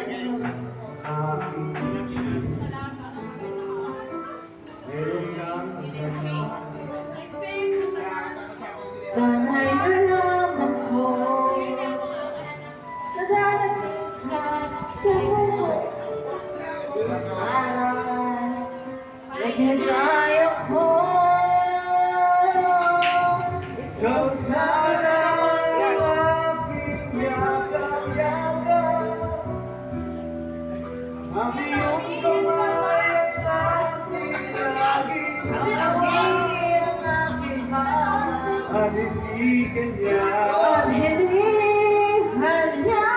aking meron kang Sana'y nalaman ko na darating ka sa buhay. Naging tayo ko. ikaw sana ang aking yakap-yakap, ang iyong kamay at aking laging at hindi ganyan. At hindi kanya.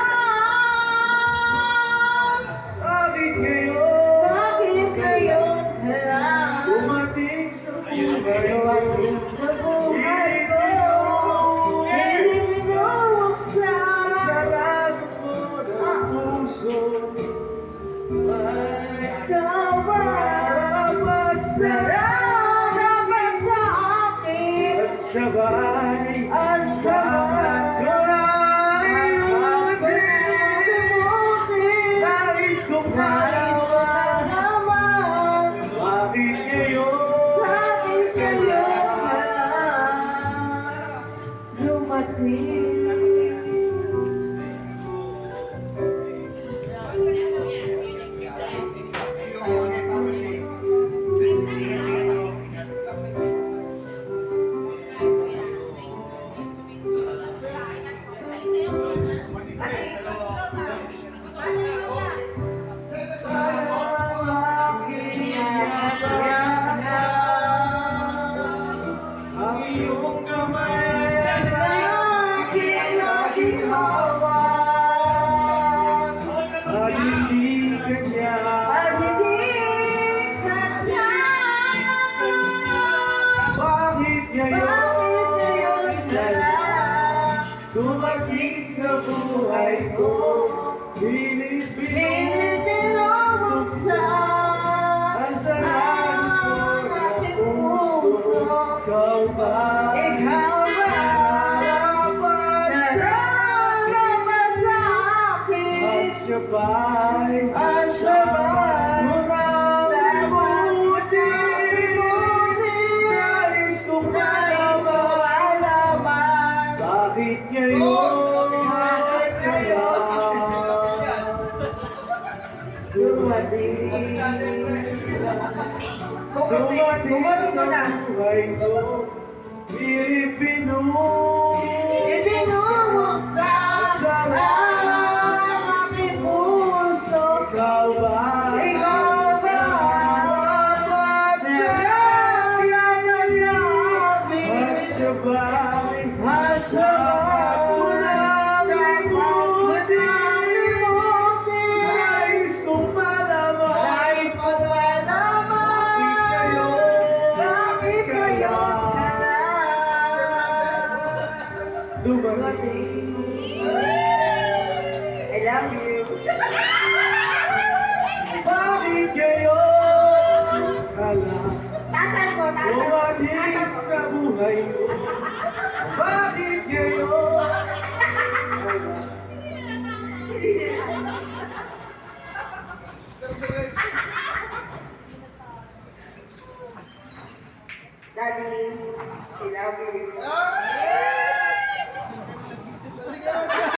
Bakit ngayon Bakit ngayon ka lang dumating sa buhay ko? dumating sa buhay ko? Hindi sinuksan Sarado ko ng puso ay ikaw ba? dapat sa Nararamdaman sa akin at sabay at lahat ko ay lumutin. nais kong Nais ko malaman naman bakit ngayon bakit ngayon ka lang dumating. ang iyong kamay at Aking laging hawak at hindi kanya. at hindi kanya. Bakit ngayon Bakit ngayon ka lang dumating sa buhay ko? pinipinubuksan Ang sarado ko ng puso. Ikaw ba? Ikaw ba? Narapat sa Nararamdaman sa akin at siya ba'y at siya ba'y tunang mabuti? Nais kong nais ko malaman malaman bakit ngayon kaya dumating. dumating sa buhay ko? Ipinubuksan Sarado